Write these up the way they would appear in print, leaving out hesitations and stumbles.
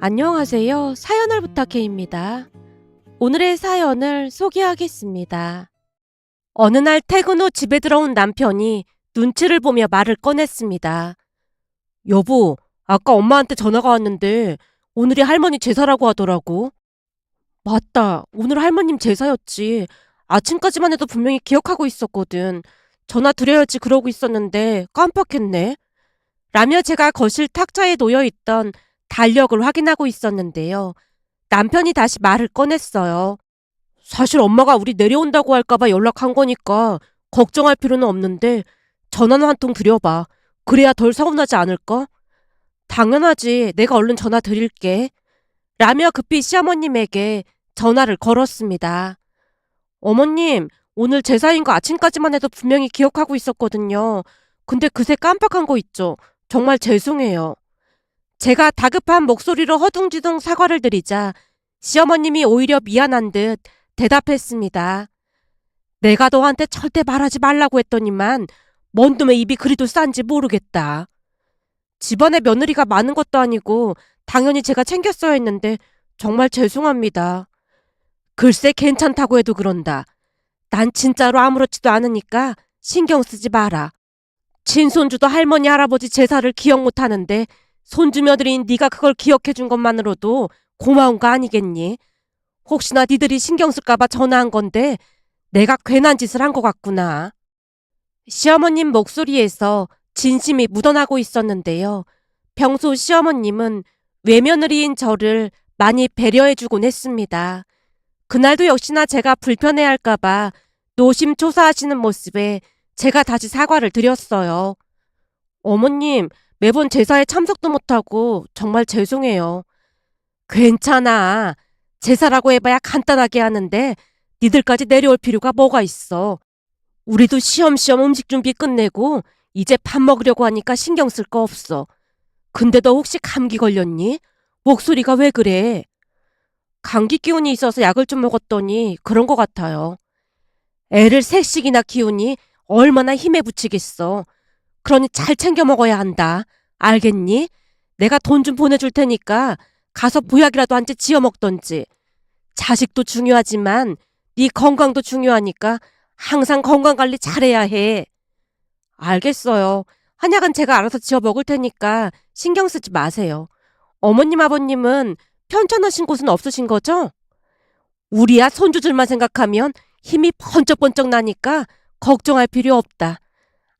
안녕하세요. 사연을 부탁해입니다. 오늘의 사연을 소개하겠습니다. 어느 날 퇴근 후 집에 들어온 남편이 눈치를 보며 말을 꺼냈습니다. 여보, 아까 엄마한테 전화가 왔는데 오늘이 할머니 제사라고 하더라고. 맞다. 오늘 할머님 제사였지. 아침까지만 해도 분명히 기억하고 있었거든. 전화 드려야지 그러고 있었는데 깜빡했네. 라며 제가 거실 탁자에 놓여있던 달력을 확인하고 있었는데요. 남편이 다시 말을 꺼냈어요. 사실 엄마가 우리 내려온다고 할까봐 연락한 거니까 걱정할 필요는 없는데 전화는 한 통 드려봐. 그래야 덜 서운하지 않을까? 당연하지. 내가 얼른 전화 드릴게. 라며 급히 시어머님에게 전화를 걸었습니다. 어머님, 오늘 제사인 거 아침까지만 해도 분명히 기억하고 있었거든요. 근데 그새 깜빡한 거 있죠? 정말 죄송해요. 제가 다급한 목소리로 허둥지둥 사과를 드리자 시어머님이 오히려 미안한 듯 대답했습니다. 내가 너한테 절대 말하지 말라고 했더니만 뭔 놈의 입이 그리도 싼지 모르겠다. 집안에 며느리가 많은 것도 아니고 당연히 제가 챙겼어야 했는데 정말 죄송합니다. 글쎄 괜찮다고 해도 그런다. 난 진짜로 아무렇지도 않으니까 신경 쓰지 마라. 친손주도 할머니 할아버지 제사를 기억 못하는데 손주 며느리인 네가 그걸 기억해준 것만으로도 고마운 거 아니겠니? 혹시나 니들이 신경 쓸까봐 전화한 건데 내가 괜한 짓을 한 것 같구나. 시어머님 목소리에서 진심이 묻어나고 있었는데요. 평소 시어머님은 외며느리인 저를 많이 배려해주곤 했습니다. 그날도 역시나 제가 불편해할까봐 노심초사하시는 모습에 제가 다시 사과를 드렸어요. 어머님, 매번 제사에 참석도 못하고 정말 죄송해요. 괜찮아. 제사라고 해봐야 간단하게 하는데 니들까지 내려올 필요가 뭐가 있어. 우리도 시험시험 음식 준비 끝내고 이제 밥 먹으려고 하니까 신경 쓸 거 없어. 근데 너 혹시 감기 걸렸니? 목소리가 왜 그래? 감기 기운이 있어서 약을 좀 먹었더니 그런 것 같아요. 애를 셋씩이나 키우니 얼마나 힘에 부치겠어. 그러니 잘 챙겨 먹어야 한다. 알겠니? 내가 돈 좀 보내줄 테니까 가서 보약이라도 한 째 지어 먹던지. 자식도 중요하지만 네 건강도 중요하니까 항상 건강관리 잘해야 해. 알겠어요. 한약은 제가 알아서 지어 먹을 테니까 신경 쓰지 마세요. 어머님 아버님은 편찮으신 곳은 없으신 거죠? 우리야 손주들만 생각하면 힘이 번쩍번쩍 나니까 걱정할 필요 없다.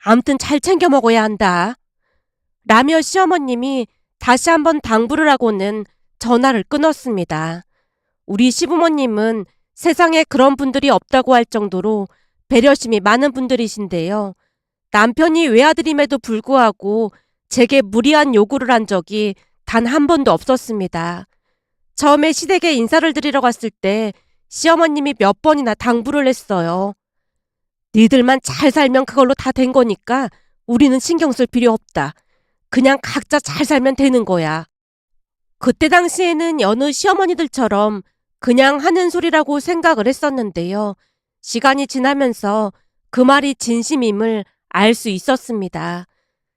암튼 잘 챙겨 먹어야 한다. 라며 시어머님이 다시 한번 당부를 하고는 전화를 끊었습니다. 우리 시부모님은 세상에 그런 분들이 없다고 할 정도로 배려심이 많은 분들이신데요. 남편이 외아들임에도 불구하고 제게 무리한 요구를 한 적이 단 한 번도 없었습니다. 처음에 시댁에 인사를 드리러 갔을 때 시어머님이 몇 번이나 당부를 했어요. 니들만 잘 살면 그걸로 다 된 거니까 우리는 신경 쓸 필요 없다. 그냥 각자 잘 살면 되는 거야. 그때 당시에는 여느 시어머니들처럼 그냥 하는 소리라고 생각을 했었는데요. 시간이 지나면서 그 말이 진심임을 알 수 있었습니다.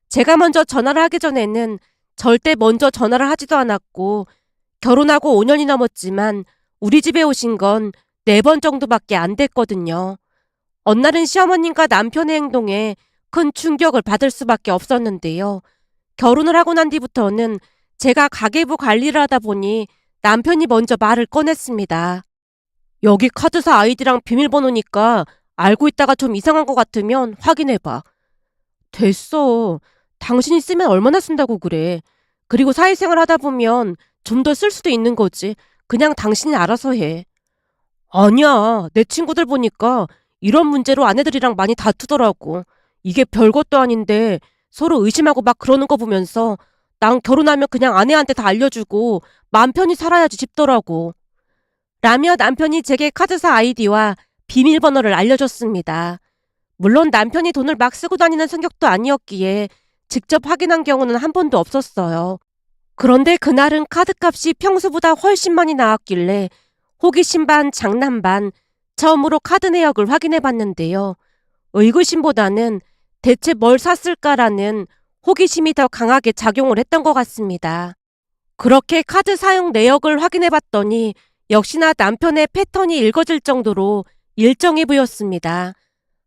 제가 먼저 전화를 하기 전에는 절대 먼저 전화를 하지도 않았고 결혼하고 5년이 넘었지만 우리 집에 오신 건 4번 정도밖에 안 됐거든요. 어느 날은 시어머님과 남편의 행동에 큰 충격을 받을 수밖에 없었는데요. 결혼을 하고 난 뒤부터는 제가 가계부 관리를 하다 보니 남편이 먼저 말을 꺼냈습니다. 여기 카드사 아이디랑 비밀번호니까 알고 있다가 좀 이상한 것 같으면 확인해봐. 됐어. 당신이 쓰면 얼마나 쓴다고 그래. 그리고 사회생활 하다 보면 좀 더 쓸 수도 있는 거지. 그냥 당신이 알아서 해. 아니야. 내 친구들 보니까 이런 문제로 아내들이랑 많이 다투더라고. 이게 별것도 아닌데 서로 의심하고 막 그러는 거 보면서 난 결혼하면 그냥 아내한테 다 알려주고 마음 편히 살아야지 싶더라고. 라며 남편이 제게 카드사 아이디와 비밀번호를 알려줬습니다. 물론 남편이 돈을 막 쓰고 다니는 성격도 아니었기에 직접 확인한 경우는 한 번도 없었어요. 그런데 그날은 카드값이 평소보다 훨씬 많이 나왔길래 호기심 반 장난 반 처음으로 카드 내역을 확인해 봤는데요. 의구심보다는 대체 뭘 샀을까라는 호기심이 더 강하게 작용을 했던 것 같습니다. 그렇게 카드 사용 내역을 확인해 봤더니 역시나 남편의 패턴이 읽어질 정도로 일정해 보였습니다.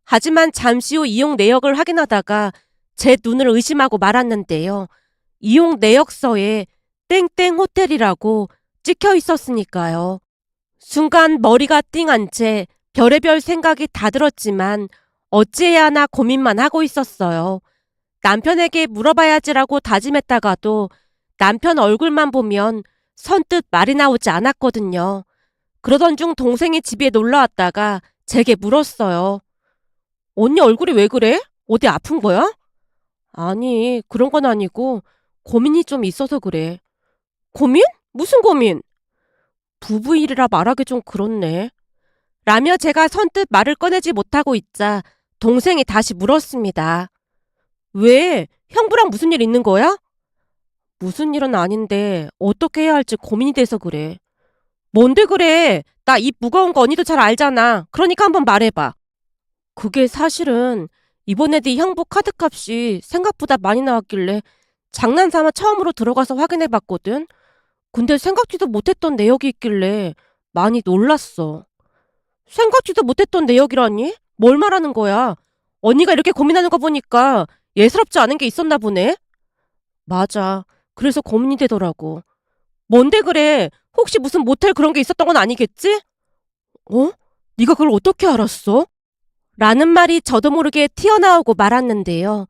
하지만 잠시 후 이용 내역을 확인하다가 제 눈을 의심하고 말았는데요. 이용 내역서에 땡땡 호텔이라고 찍혀 있었으니까요. 순간 머리가 띵한 채 별의별 생각이 다 들었지만 어찌해야 하나 고민만 하고 있었어요. 남편에게 물어봐야지라고 다짐했다가도 남편 얼굴만 보면 선뜻 말이 나오지 않았거든요. 그러던 중 동생이 집에 놀러 왔다가 제게 물었어요. 언니 얼굴이 왜 그래? 어디 아픈 거야? 아니, 그런 건 아니고 고민이 좀 있어서 그래. 고민? 무슨 고민? 부부 일이라 말하기 좀 그렇네. 라며 제가 선뜻 말을 꺼내지 못하고 있자 동생이 다시 물었습니다. 왜? 형부랑 무슨 일 있는 거야? 무슨 일은 아닌데 어떻게 해야 할지 고민이 돼서 그래. 뭔데 그래? 나 입 무거운 거 언니도 잘 알잖아. 그러니까 한번 말해봐. 그게 사실은 이번에 네 형부 카드값이 생각보다 많이 나왔길래 장난삼아 처음으로 들어가서 확인해봤거든. 근데 생각지도 못했던 내역이 있길래 많이 놀랐어. 생각지도 못했던 내역이라니? 뭘 말하는 거야? 언니가 이렇게 고민하는 거 보니까 예사롭지 않은 게 있었나 보네? 맞아. 그래서 고민이 되더라고. 뭔데 그래? 혹시 무슨 모텔 그런 게 있었던 건 아니겠지? 어? 네가 그걸 어떻게 알았어? 라는 말이 저도 모르게 튀어나오고 말았는데요.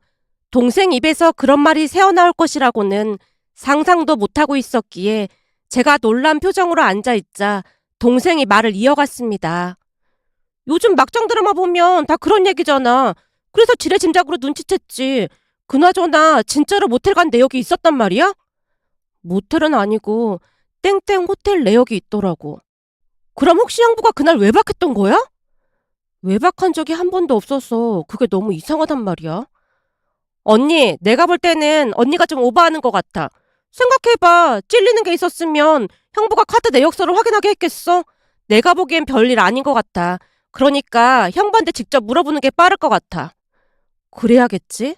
동생 입에서 그런 말이 새어나올 것이라고는 상상도 못하고 있었기에 제가 놀란 표정으로 앉아있자 동생이 말을 이어갔습니다. 요즘 막장 드라마 보면 다 그런 얘기잖아. 그래서 지레짐작으로 눈치챘지. 그나저나 진짜로 모텔 간 내역이 있었단 말이야? 모텔은 아니고 땡땡 호텔 내역이 있더라고. 그럼 혹시 형부가 그날 외박했던 거야? 외박한 적이 한 번도 없어서 그게 너무 이상하단 말이야. 언니, 내가 볼 때는 언니가 좀 오버하는 것 같아. 생각해봐. 찔리는 게 있었으면 형부가 카드 내역서를 확인하게 했겠어? 내가 보기엔 별일 아닌 것 같아. 그러니까 형부한테 직접 물어보는 게 빠를 것 같아. 그래야겠지?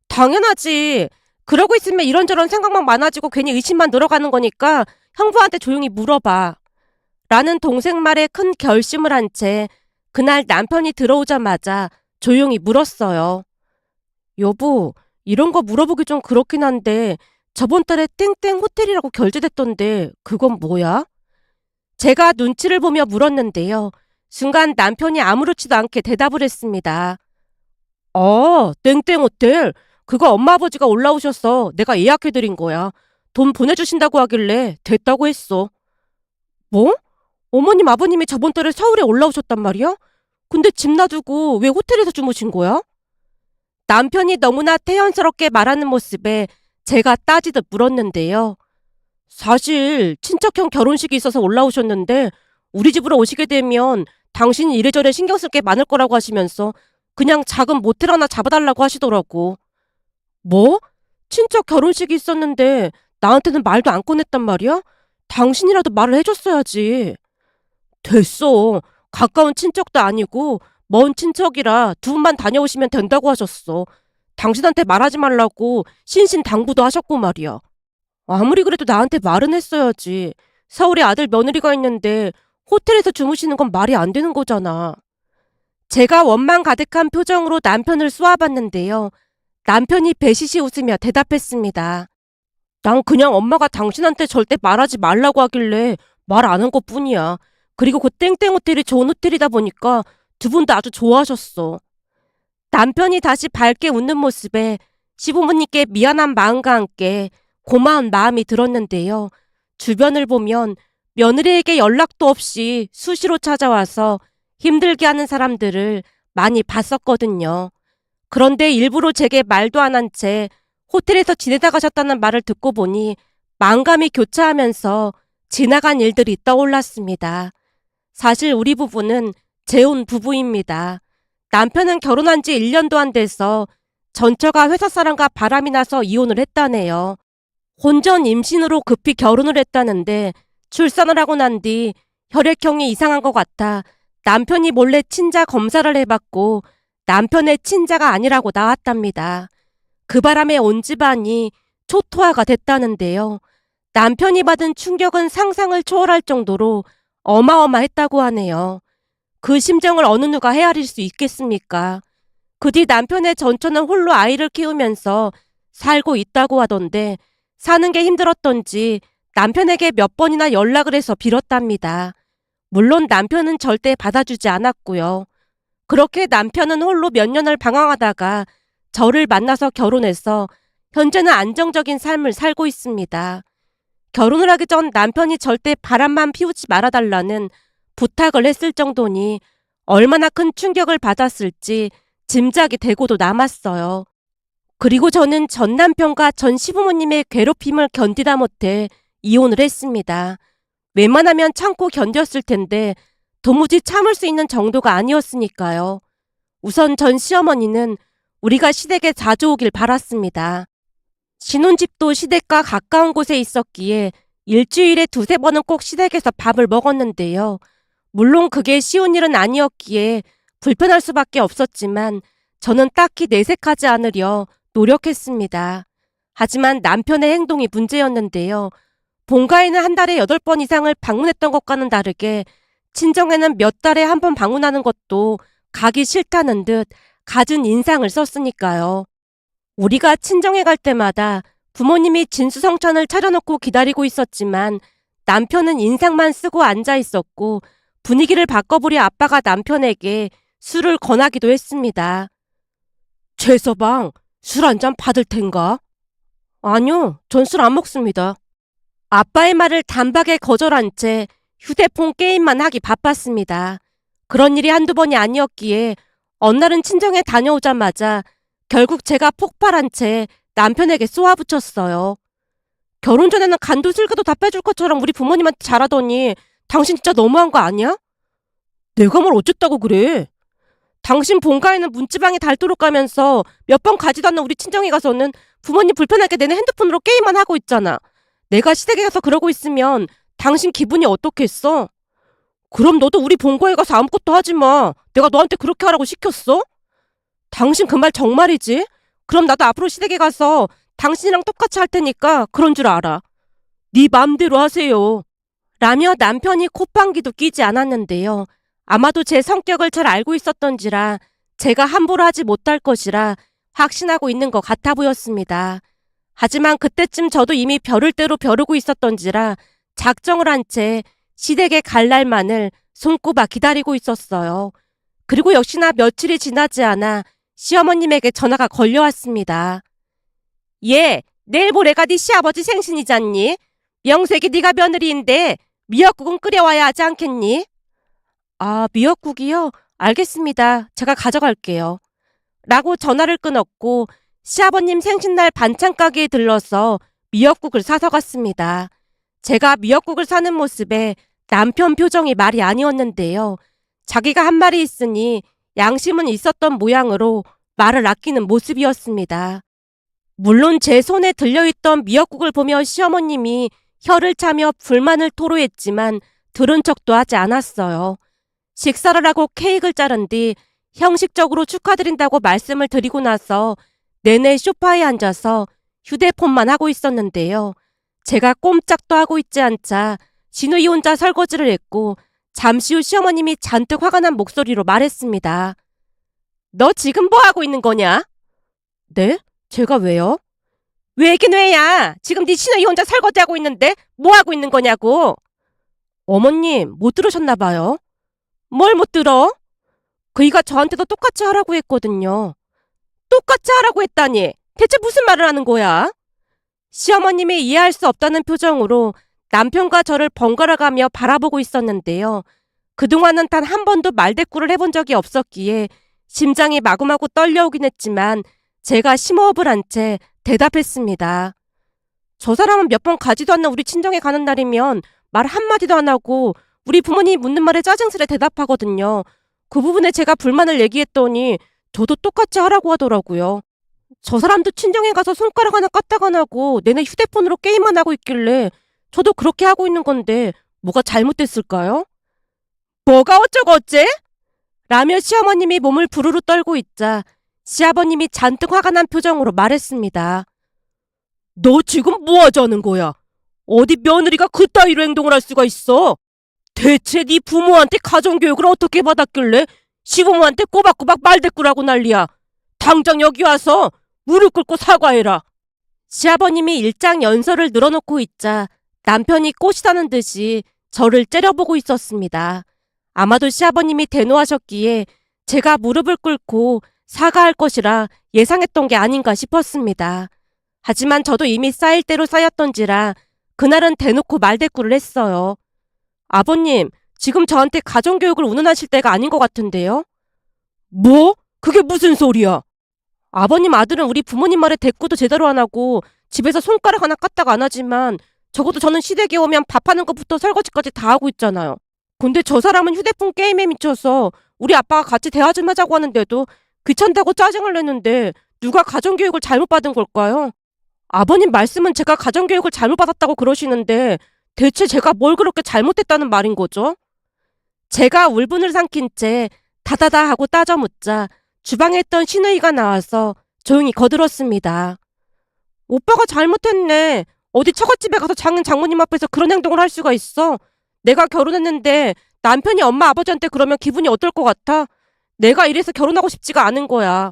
당연하지. 그러고 있으면 이런저런 생각만 많아지고 괜히 의심만 늘어가는 거니까 형부한테 조용히 물어봐. 라는 동생 말에 큰 결심을 한 채 그날 남편이 들어오자마자 조용히 물었어요. 여보, 이런 거 물어보기 좀 그렇긴 한데 저번 달에 땡땡 호텔이라고 결제됐던데 그건 뭐야? 제가 눈치를 보며 물었는데요. 순간 남편이 아무렇지도 않게 대답을 했습니다. 땡땡 호텔. 그거 엄마 아버지가 올라오셔서 내가 예약해드린 거야. 돈 보내주신다고 하길래 됐다고 했어. 뭐? 어머님 아버님이 저번 달에 서울에 올라오셨단 말이야? 근데 집 놔두고 왜 호텔에서 주무신 거야? 남편이 너무나 태연스럽게 말하는 모습에 제가 따지듯 물었는데요. 사실 친척형 결혼식이 있어서 올라오셨는데 우리 집으로 오시게 되면 당신이 이래저래 신경 쓸 게 많을 거라고 하시면서 그냥 작은 모텔 하나 잡아달라고 하시더라고. 뭐? 친척 결혼식이 있었는데 나한테는 말도 안 꺼냈단 말이야? 당신이라도 말을 해줬어야지. 됐어. 가까운 친척도 아니고 먼 친척이라 두 분만 다녀오시면 된다고 하셨어. 당신한테 말하지 말라고 신신당부도 하셨고 말이야. 아무리 그래도 나한테 말은 했어야지. 서울에 아들 며느리가 있는데 호텔에서 주무시는 건 말이 안 되는 거잖아. 제가 원망 가득한 표정으로 남편을 쏘아봤는데요. 남편이 배시시 웃으며 대답했습니다. 난 그냥 엄마가 당신한테 절대 말하지 말라고 하길래 말 안 한 것뿐이야. 그리고 그 땡땡 호텔이 좋은 호텔이다 보니까 두 분 다 아주 좋아하셨어. 남편이 다시 밝게 웃는 모습에 시부모님께 미안한 마음과 함께 고마운 마음이 들었는데요. 주변을 보면 며느리에게 연락도 없이 수시로 찾아와서 힘들게 하는 사람들을 많이 봤었거든요. 그런데 일부러 제게 말도 안 한 채 호텔에서 지내다 가셨다는 말을 듣고 보니 만감이 교차하면서 지나간 일들이 떠올랐습니다. 사실 우리 부부는 재혼 부부입니다. 남편은 결혼한 지 1년도 안 돼서 전처가 회사 사람과 바람이 나서 이혼을 했다네요. 혼전 임신으로 급히 결혼을 했다는데 출산을 하고 난 뒤 혈액형이 이상한 것 같아 남편이 몰래 친자 검사를 해봤고 남편의 친자가 아니라고 나왔답니다. 그 바람에 온 집안이 초토화가 됐다는데요. 남편이 받은 충격은 상상을 초월할 정도로 어마어마했다고 하네요. 그 심정을 어느 누가 헤아릴 수 있겠습니까? 그 뒤 남편의 전처는 홀로 아이를 키우면서 살고 있다고 하던데 사는 게 힘들었던지 남편에게 몇 번이나 연락을 해서 빌었답니다. 물론 남편은 절대 받아주지 않았고요. 그렇게 남편은 홀로 몇 년을 방황하다가 저를 만나서 결혼해서 현재는 안정적인 삶을 살고 있습니다. 결혼을 하기 전 남편이 절대 바람만 피우지 말아달라는 부탁을 했을 정도니 얼마나 큰 충격을 받았을지 짐작이 되고도 남았어요. 그리고 저는 전 남편과 전 시부모님의 괴롭힘을 견디다 못해 이혼을 했습니다. 웬만하면 참고 견뎠을 텐데 도무지 참을 수 있는 정도가 아니었으니까요. 우선 전 시어머니는 우리가 시댁에 자주 오길 바랐습니다. 신혼집도 시댁과 가까운 곳에 있었기에 일주일에 두세 번은 꼭 시댁에서 밥을 먹었는데요. 물론 그게 쉬운 일은 아니었기에 불편할 수밖에 없었지만 저는 딱히 내색하지 않으려 노력했습니다. 하지만 남편의 행동이 문제였는데요. 본가에는 한 달에 8번 이상을 방문했던 것과는 다르게 친정에는 몇 달에 한 번 방문하는 것도 가기 싫다는 듯 갖은 인상을 썼으니까요. 우리가 친정에 갈 때마다 부모님이 진수성찬을 차려놓고 기다리고 있었지만 남편은 인상만 쓰고 앉아 있었고 분위기를 바꿔보려 아빠가 남편에게 술을 권하기도 했습니다. 최서방, 술 한 잔 받을 텐가? 아니요, 전 술 안 먹습니다. 아빠의 말을 단박에 거절한 채 휴대폰 게임만 하기 바빴습니다. 그런 일이 한두 번이 아니었기에 어느 날은 친정에 다녀오자마자 결국 제가 폭발한 채 남편에게 쏘아붙였어요. 결혼 전에는 간도 쓸개도 다 빼줄 것처럼 우리 부모님한테 잘하더니 당신 진짜 너무한 거 아니야? 내가 뭘 어쨌다고 그래? 당신 본가에는 문지방에 닳도록 가면서 몇 번 가지도 않는 우리 친정에 가서는 부모님 불편하게 내는 핸드폰으로 게임만 하고 있잖아. 내가 시댁에 가서 그러고 있으면 당신 기분이 어떻겠어? 그럼 너도 우리 본가에 가서 아무것도 하지 마. 내가 너한테 그렇게 하라고 시켰어? 당신 그 말 정말이지? 그럼 나도 앞으로 시댁에 가서 당신이랑 똑같이 할 테니까 그런 줄 알아. 네 맘대로 하세요. 라며 남편이 콧방귀도 끼지 않았는데요. 아마도 제 성격을 잘 알고 있었던지라 제가 함부로 하지 못할 것이라 확신하고 있는 것 같아 보였습니다. 하지만 그때쯤 저도 이미 벼를 대로 벼르고 있었던지라 작정을 한 채 시댁에 갈 날만을 손꼽아 기다리고 있었어요. 그리고 역시나 며칠이 지나지 않아 시어머님에게 전화가 걸려왔습니다. 얘, 내일 모레가 네 시아버지 생신이잖니? 명색이 네가 며느리인데 미역국은 끓여와야 하지 않겠니? 아, 미역국이요? 알겠습니다. 제가 가져갈게요. 라고 전화를 끊었고 시아버님 생신날 반찬 가게에 들러서 미역국을 사서 갔습니다. 제가 미역국을 사는 모습에 남편 표정이 말이 아니었는데요. 자기가 한 말이 있으니 양심은 있었던 모양으로 말을 아끼는 모습이었습니다. 물론 제 손에 들려있던 미역국을 보며 시어머님이 혀를 차며 불만을 토로했지만 들은 척도 하지 않았어요. 식사를 하고 케이크를 자른 뒤 형식적으로 축하드린다고 말씀을 드리고 나서 내내 소파에 앉아서 휴대폰만 하고 있었는데요. 제가 꼼짝도 하고 있지 않자 진우이 혼자 설거지를 했고 잠시 후 시어머님이 잔뜩 화가 난 목소리로 말했습니다. 너 지금 뭐 하고 있는 거냐? 네? 제가 왜요? 왜긴 왜야? 지금 네 시누이 혼자 설거지하고 있는데 뭐 하고 있는 거냐고. 어머님, 못 들으셨나 봐요. 뭘 못 들어? 그이가 저한테도 똑같이 하라고 했거든요. 똑같이 하라고 했다니 대체 무슨 말을 하는 거야? 시어머님이 이해할 수 없다는 표정으로 남편과 저를 번갈아가며 바라보고 있었는데요. 그동안은 단 한 번도 말대꾸를 해본 적이 없었기에 심장이 마구마구 떨려오긴 했지만 제가 심호흡을 한 채 대답했습니다. 저 사람은 몇 번 가지도 않는 우리 친정에 가는 날이면 말 한마디도 안 하고 우리 부모님이 묻는 말에 짜증스레 대답하거든요. 그 부분에 제가 불만을 얘기했더니 저도 똑같이 하라고 하더라고요. 저 사람도 친정에 가서 손가락 하나 까딱 안 하고 내내 휴대폰으로 게임만 하고 있길래 저도 그렇게 하고 있는 건데 뭐가 잘못됐을까요? 뭐가 어쩌고 어째? 라며 시어머님이 몸을 부르르 떨고 있자 시아버님이 잔뜩 화가 난 표정으로 말했습니다. 너 지금 뭐 하자는 거야? 어디 며느리가 그따위로 행동을 할 수가 있어? 대체 네 부모한테 가정교육을 어떻게 받았길래 시부모한테 꼬박꼬박 말대꾸라고 난리야. 당장 여기 와서 무릎 꿇고 사과해라. 시아버님이 일장 연설을 늘어놓고 있자 남편이 꽃이라는 듯이 저를 째려보고 있었습니다. 아마도 시아버님이 대노하셨기에 제가 무릎을 꿇고 사과할 것이라 예상했던 게 아닌가 싶었습니다. 하지만 저도 이미 쌓일 대로 쌓였던지라 그날은 대놓고 말대꾸를 했어요. 아버님, 지금 저한테 가정교육을 운운하실 때가 아닌 것 같은데요? 뭐? 그게 무슨 소리야? 아버님 아들은 우리 부모님 말에 대꾸도 제대로 안 하고 집에서 손가락 하나 까딱 안 하지만 적어도 저는 시댁에 오면 밥하는 것부터 설거지까지 다 하고 있잖아요. 근데 저 사람은 휴대폰 게임에 미쳐서 우리 아빠가 같이 대화 좀 하자고 하는데도 귀찮다고 짜증을 내는데 누가 가정교육을 잘못 받은 걸까요? 아버님 말씀은 제가 가정교육을 잘못 받았다고 그러시는데 대체 제가 뭘 그렇게 잘못했다는 말인 거죠? 제가 울분을 삼킨 채 다다다 하고 따져 묻자 주방에 있던 시누이가 나와서 조용히 거들었습니다. 오빠가 잘못했네. 어디 처갓집에 가서 장모님 앞에서 그런 행동을 할 수가 있어? 내가 결혼했는데 남편이 엄마 아버지한테 그러면 기분이 어떨 것 같아? 내가 이래서 결혼하고 싶지가 않은 거야.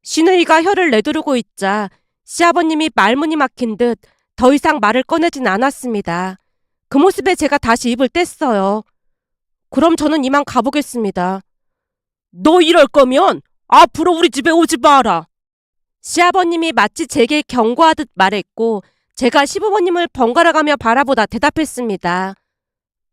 시누이가 혀를 내두르고 있자 시아버님이 말문이 막힌 듯 더 이상 말을 꺼내진 않았습니다. 그 모습에 제가 다시 입을 뗐어요. 그럼 저는 이만 가보겠습니다. 너 이럴 거면 앞으로 우리 집에 오지 마라. 시아버님이 마치 제게 경고하듯 말했고 제가 시부모님을 번갈아가며 바라보다 대답했습니다.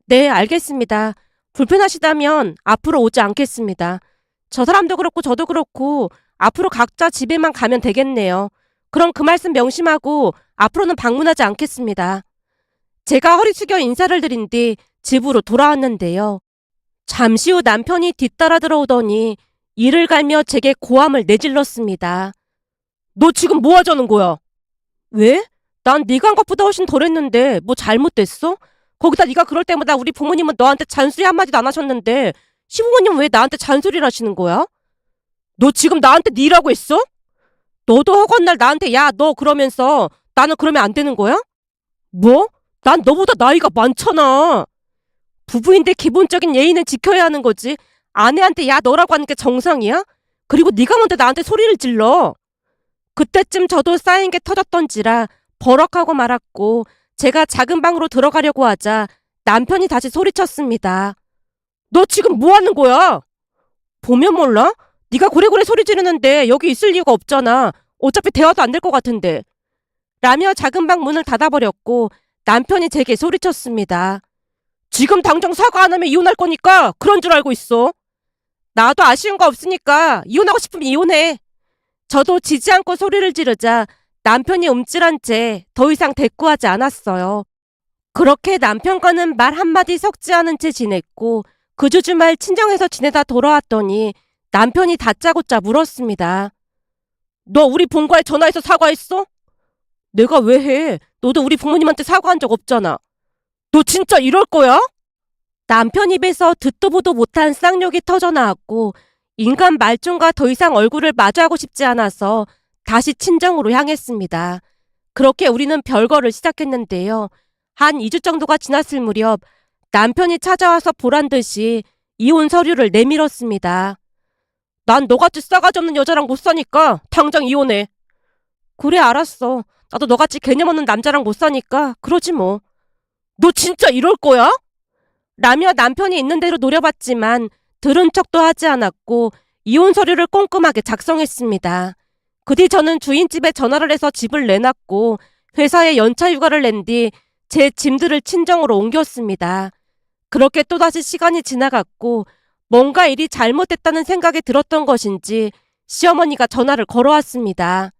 네, 알겠습니다. 불편하시다면 앞으로 오지 않겠습니다. 저 사람도 그렇고 저도 그렇고 앞으로 각자 집에만 가면 되겠네요. 그럼 그 말씀 명심하고 앞으로는 방문하지 않겠습니다. 제가 허리 숙여 인사를 드린 뒤 집으로 돌아왔는데요. 잠시 후 남편이 뒤따라 들어오더니 이를 갈며 제게 고함을 내질렀습니다. 너 지금 뭐 하자는 거야? 왜? 난 네가 한 것보다 훨씬 덜했는데 뭐 잘못됐어? 거기다 네가 그럴 때마다 우리 부모님은 너한테 잔소리 한마디도 안 하셨는데 시부모님은 왜 나한테 잔소리를 하시는 거야? 너 지금 나한테 니라고 했어? 너도 허건날 나한테 야 너 그러면서 나는 그러면 안 되는 거야? 뭐? 난 너보다 나이가 많잖아. 부부인데 기본적인 예의는 지켜야 하는 거지. 아내한테 야 너라고 하는 게 정상이야? 그리고 네가 뭔데 나한테 소리를 질러. 그때쯤 저도 쌓인 게 터졌던지라 버럭하고 말았고 제가 작은 방으로 들어가려고 하자 남편이 다시 소리쳤습니다. 너 지금 뭐 하는 거야? 보면 몰라? 네가 고래고래 소리 지르는데 여기 있을 이유가 없잖아. 어차피 대화도 안 될 것 같은데. 라며 작은 방 문을 닫아버렸고 남편이 제게 소리쳤습니다. 지금 당장 사과 안 하면 이혼할 거니까 그런 줄 알고 있어. 나도 아쉬운 거 없으니까 이혼하고 싶으면 이혼해. 저도 지지 않고 소리를 지르자 남편이 움찔한 채 더 이상 대꾸하지 않았어요. 그렇게 남편과는 말 한마디 섞지 않은 채 지냈고 그 주 주말 친정에서 지내다 돌아왔더니 남편이 다짜고짜 물었습니다. 너 우리 본가에 전화해서 사과했어? 내가 왜 해? 너도 우리 부모님한테 사과한 적 없잖아. 너 진짜 이럴 거야? 남편 입에서 듣도 보도 못한 쌍욕이 터져나왔고 인간 말종과 더 이상 얼굴을 마주하고 싶지 않아서 다시 친정으로 향했습니다. 그렇게 우리는 별거를 시작했는데요. 한 2주 정도가 지났을 무렵 남편이 찾아와서 보란 듯이 이혼 서류를 내밀었습니다. 난 너같이 싸가지 없는 여자랑 못 사니까 당장 이혼해. 그래 알았어. 나도 너같이 개념 없는 남자랑 못 사니까 그러지 뭐. 너 진짜 이럴 거야? 라며 남편이 있는 대로 노려봤지만 들은 척도 하지 않았고 이혼 서류를 꼼꼼하게 작성했습니다. 그 뒤 저는 주인집에 전화를 해서 집을 내놨고 회사에 연차 휴가를 낸 뒤 제 짐들을 친정으로 옮겼습니다. 그렇게 또다시 시간이 지나갔고 뭔가 일이 잘못됐다는 생각이 들었던 것인지 시어머니가 전화를 걸어왔습니다.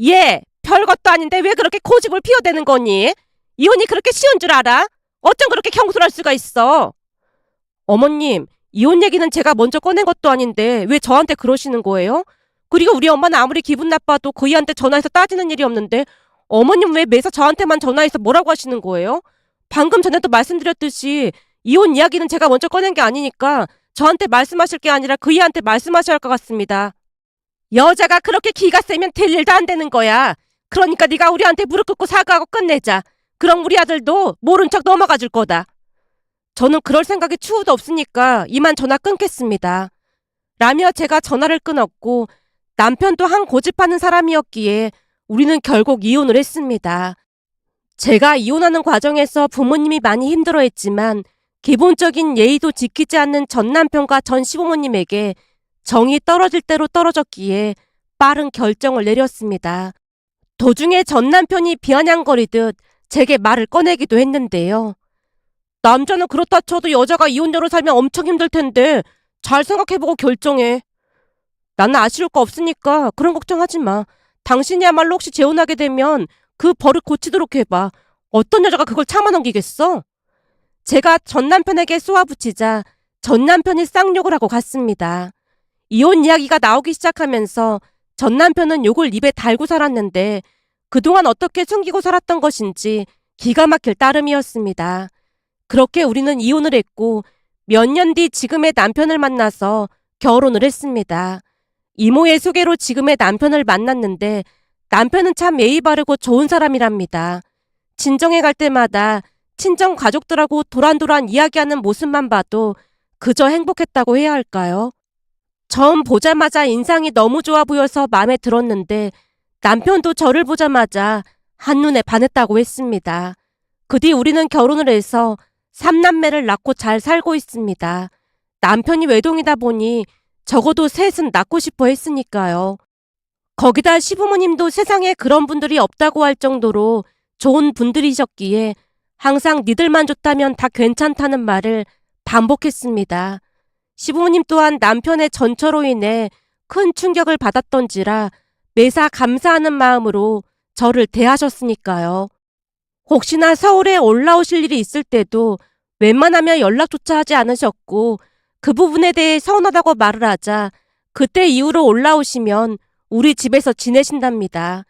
얘, 별것도 아닌데 왜 그렇게 고집을 피워대는 거니? 이혼이 그렇게 쉬운 줄 알아? 어쩜 그렇게 경솔할 수가 있어? 어머님, 이혼 얘기는 제가 먼저 꺼낸 것도 아닌데 왜 저한테 그러시는 거예요? 그리고 우리 엄마는 아무리 기분 나빠도 그이한테 전화해서 따지는 일이 없는데 어머님 왜 매사 저한테만 전화해서 뭐라고 하시는 거예요? 방금 전에도 말씀드렸듯이 이혼 이야기는 제가 먼저 꺼낸 게 아니니까 저한테 말씀하실 게 아니라 그이한테 말씀하셔야 할 것 같습니다. 여자가 그렇게 기가 세면 될 일도 안 되는 거야. 그러니까 네가 우리한테 무릎 꿇고 사과하고 끝내자. 그럼 우리 아들도 모른 척 넘어가 줄 거다. 저는 그럴 생각이 추후도 없으니까 이만 전화 끊겠습니다. 라며 제가 전화를 끊었고 남편도 한 고집하는 사람이었기에 우리는 결국 이혼을 했습니다. 제가 이혼하는 과정에서 부모님이 많이 힘들어했지만 기본적인 예의도 지키지 않는 전 남편과 전 시부모님에게 정이 떨어질 대로 떨어졌기에 빠른 결정을 내렸습니다. 도중에 전 남편이 비아냥거리듯 제게 말을 꺼내기도 했는데요. 남자는 그렇다 쳐도 여자가 이혼녀로 살면 엄청 힘들 텐데 잘 생각해보고 결정해. 나는 아쉬울 거 없으니까 그런 걱정하지 마. 당신이야말로 혹시 재혼하게 되면 그 버릇 고치도록 해봐. 어떤 여자가 그걸 참아 넘기겠어? 제가 전 남편에게 쏘아붙이자 전 남편이 쌍욕을 하고 갔습니다. 이혼 이야기가 나오기 시작하면서 전 남편은 욕을 입에 달고 살았는데 그동안 어떻게 숨기고 살았던 것인지 기가 막힐 따름이었습니다. 그렇게 우리는 이혼을 했고 몇 년 뒤 지금의 남편을 만나서 결혼을 했습니다. 이모의 소개로 지금의 남편을 만났는데 남편은 참 예의 바르고 좋은 사람이랍니다. 친정에 갈 때마다 친정 가족들하고 도란도란 이야기하는 모습만 봐도 그저 행복했다고 해야 할까요? 처음 보자마자 인상이 너무 좋아 보여서 마음에 들었는데 남편도 저를 보자마자 한눈에 반했다고 했습니다. 그 뒤 우리는 결혼을 해서 3남매를 낳고 잘 살고 있습니다. 남편이 외동이다 보니 적어도 셋은 낳고 싶어 했으니까요. 거기다 시부모님도 세상에 그런 분들이 없다고 할 정도로 좋은 분들이셨기에 항상 니들만 좋다면 다 괜찮다는 말을 반복했습니다. 시부모님 또한 남편의 전처로 인해 큰 충격을 받았던지라 매사 감사하는 마음으로 저를 대하셨으니까요. 혹시나 서울에 올라오실 일이 있을 때도 웬만하면 연락조차 하지 않으셨고 그 부분에 대해 서운하다고 말을 하자 그때 이후로 올라오시면 우리 집에서 지내신답니다.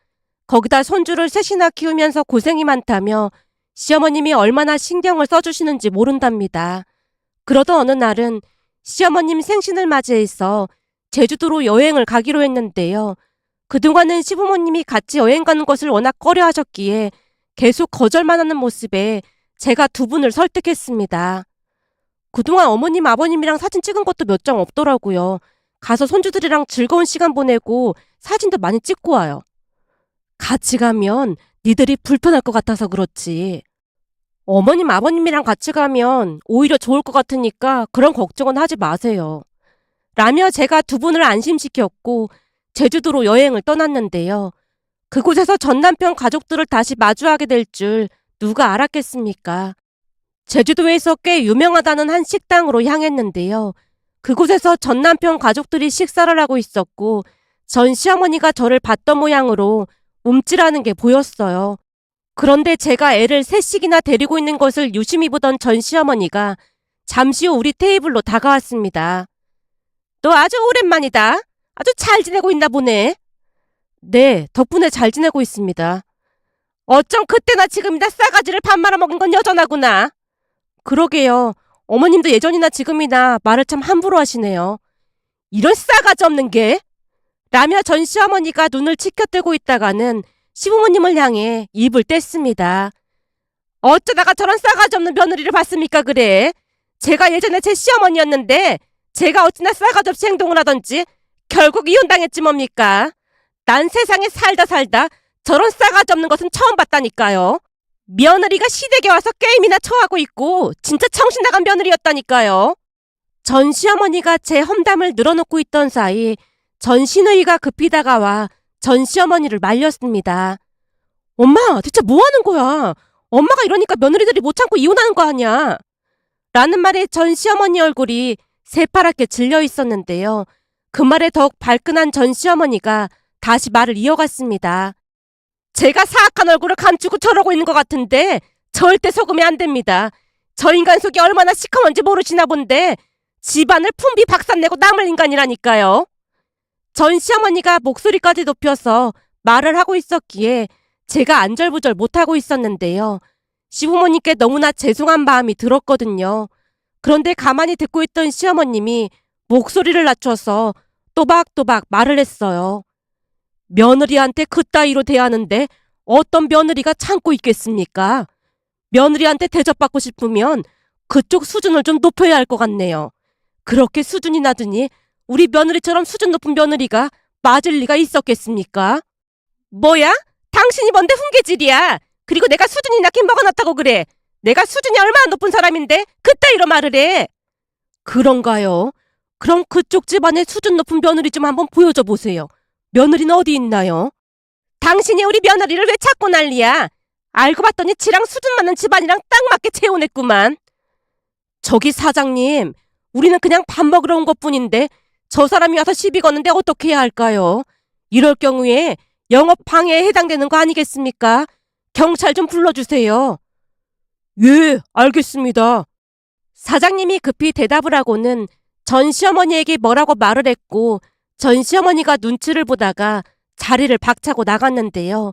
거기다 손주를 셋이나 키우면서 고생이 많다며 시어머님이 얼마나 신경을 써주시는지 모른답니다. 그러던 어느 날은 시어머님 생신을 맞이해서 제주도로 여행을 가기로 했는데요. 그동안은 시부모님이 같이 여행 가는 것을 워낙 꺼려 하셨기에 계속 거절만 하는 모습에 제가 두 분을 설득했습니다. 그동안 어머님 아버님이랑 사진 찍은 것도 몇 장 없더라고요. 가서 손주들이랑 즐거운 시간 보내고 사진도 많이 찍고 와요. 같이 가면 니들이 불편할 것 같아서 그렇지. 어머님 아버님이랑 같이 가면 오히려 좋을 것 같으니까 그런 걱정은 하지 마세요. 라며 제가 두 분을 안심시켰고 제주도로 여행을 떠났는데요. 그곳에서 전 남편 가족들을 다시 마주하게 될 줄 누가 알았겠습니까? 제주도에서 꽤 유명하다는 한 식당으로 향했는데요. 그곳에서 전 남편 가족들이 식사를 하고 있었고 전 시어머니가 저를 봤던 모양으로 움찔하는 게 보였어요. 그런데 제가 애를 셋씩이나 데리고 있는 것을 유심히 보던 전 시어머니가 잠시 후 우리 테이블로 다가왔습니다. 너 아주 오랜만이다. 아주 잘 지내고 있나 보네. 네, 덕분에 잘 지내고 있습니다. 어쩜 그때나 지금이나 싸가지를 밥 말아먹은 건 여전하구나. 그러게요. 어머님도 예전이나 지금이나 말을 참 함부로 하시네요. 이런 싸가지 없는 게? 라며 전 시어머니가 눈을 치켜뜨고 있다가는 시부모님을 향해 입을 뗐습니다. 어쩌다가 저런 싸가지 없는 며느리를 봤습니까 그래? 제가 예전에 제 시어머니였는데 제가 어찌나 싸가지 없이 행동을 하던지 결국 이혼당했지 뭡니까? 난 세상에 살다 저런 싸가지 없는 것은 처음 봤다니까요. 며느리가 시댁에 와서 게임이나 쳐하고 있고 진짜 정신 나간 며느리였다니까요. 전 시어머니가 제 험담을 늘어놓고 있던 사이 전 시누이가 급히 다가와 전 시어머니를 말렸습니다. 엄마, 대체 뭐 하는 거야? 엄마가 이러니까 며느리들이 못 참고 이혼하는 거 아니야? 라는 말에 전 시어머니 얼굴이 새파랗게 질려 있었는데요. 그 말에 더욱 발끈한 전 시어머니가 다시 말을 이어갔습니다. 제가 사악한 얼굴을 감추고 저러고 있는 것 같은데 절대 속으면 안 됩니다. 저 인간 속이 얼마나 시커먼지 모르시나 본데 집안을 품비 박살내고 남을 인간이라니까요. 전 시어머니가 목소리까지 높여서 말을 하고 있었기에 제가 안절부절 못하고 있었는데요. 시부모님께 너무나 죄송한 마음이 들었거든요. 그런데 가만히 듣고 있던 시어머님이 목소리를 낮춰서 또박또박 말을 했어요. 며느리한테 그따위로 대하는데 어떤 며느리가 참고 있겠습니까? 며느리한테 대접받고 싶으면 그쪽 수준을 좀 높여야 할 것 같네요. 그렇게 수준이 낮으니 우리 며느리처럼 수준 높은 며느리가 맞을 리가 있었겠습니까? 뭐야? 당신이 뭔데 훈계질이야. 그리고 내가 수준이 낮긴 뭐가 낮다고 그래. 내가 수준이 얼마나 높은 사람인데 그따위로 말을 해. 그런가요? 그럼 그쪽 집안의 수준 높은 며느리 좀 한번 보여줘 보세요. 며느리는 어디 있나요? 당신이 우리 며느리를 왜 찾고 난리야? 알고 봤더니 지랑 수준 맞는 집안이랑 딱 맞게 채워냈구만. 저기 사장님, 우리는 그냥 밥 먹으러 온 것뿐인데 저 사람이 와서 시비 거는데 어떻게 해야 할까요? 이럴 경우에 영업 방해에 해당되는 거 아니겠습니까? 경찰 좀 불러주세요. 예, 알겠습니다. 사장님이 급히 대답을 하고는 전 시어머니에게 뭐라고 말을 했고 전 시어머니가 눈치를 보다가 자리를 박차고 나갔는데요.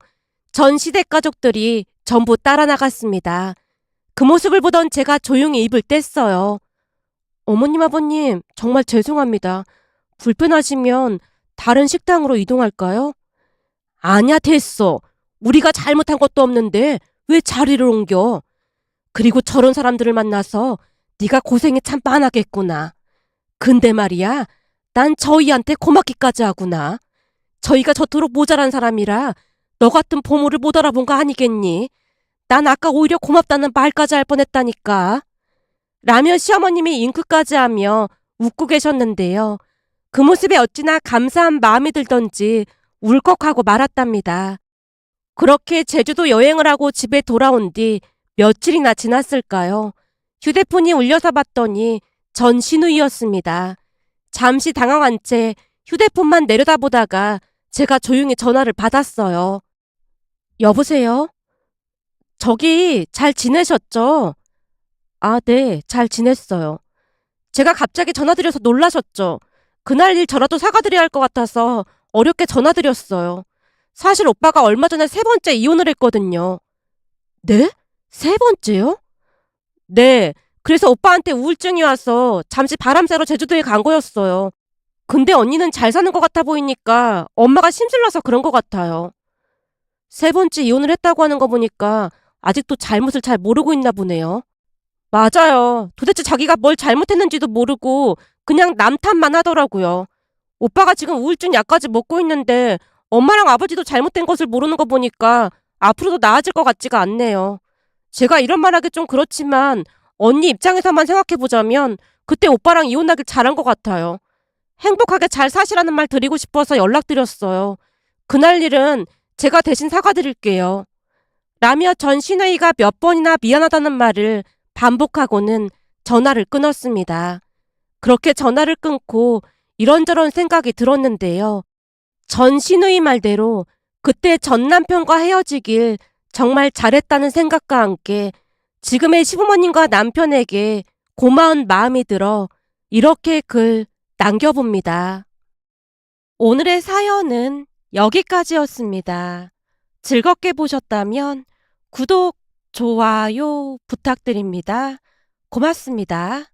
전 시댁 가족들이 전부 따라 나갔습니다. 그 모습을 보던 제가 조용히 입을 뗐어요. 어머님, 아버님, 정말 죄송합니다. 불편하시면 다른 식당으로 이동할까요? 아니야, 됐어. 우리가 잘못한 것도 없는데 왜 자리를 옮겨? 그리고 저런 사람들을 만나서 네가 고생이 참 많았겠구나. 근데 말이야, 난 저희한테 고맙기까지 하구나. 저희가 저토록 모자란 사람이라 너 같은 보모를 못 알아본 거 아니겠니? 난 아까 오히려 고맙다는 말까지 할 뻔했다니까. 라며 시어머님이 잉크까지 하며 웃고 계셨는데요. 그 모습에 어찌나 감사한 마음이 들던지 울컥하고 말았답니다. 그렇게 제주도 여행을 하고 집에 돌아온 뒤 며칠이나 지났을까요? 휴대폰이 울려서 봤더니 전신우이였습니다. 잠시 당황한 채 휴대폰만 내려다보다가 제가 조용히 전화를 받았어요. 여보세요? 저기 잘 지내셨죠? 아, 네, 잘 지냈어요. 제가 갑자기 전화드려서 놀라셨죠? 그날 일 저라도 사과드려야 할 것 같아서 어렵게 전화드렸어요. 사실 오빠가 얼마 전에 세 번째 이혼을 했거든요. 네? 세 번째요? 네, 그래서 오빠한테 우울증이 와서 잠시 바람 쐬러 제주도에 간 거였어요. 근데 언니는 잘 사는 것 같아 보이니까 엄마가 심술나서 그런 것 같아요. 세 번째 이혼을 했다고 하는 거 보니까 아직도 잘못을 잘 모르고 있나 보네요. 맞아요. 도대체 자기가 뭘 잘못했는지도 모르고 그냥 남 탓만 하더라고요. 오빠가 지금 우울증 약까지 먹고 있는데 엄마랑 아버지도 잘못된 것을 모르는 거 보니까 앞으로도 나아질 것 같지가 않네요. 제가 이런 말하기 좀 그렇지만 언니 입장에서만 생각해보자면 그때 오빠랑 이혼하길 잘한 것 같아요. 행복하게 잘 사시라는 말 드리고 싶어서 연락드렸어요. 그날 일은 제가 대신 사과드릴게요. 라며 전 시누이가 몇 번이나 미안하다는 말을 반복하고는 전화를 끊었습니다. 그렇게 전화를 끊고 이런저런 생각이 들었는데요. 전 시누이 말대로 그때 전 남편과 헤어지길 정말 잘했다는 생각과 함께 지금의 시부모님과 남편에게 고마운 마음이 들어 이렇게 글 남겨봅니다. 오늘의 사연은 여기까지였습니다. 즐겁게 보셨다면 구독, 좋아요 부탁드립니다. 고맙습니다.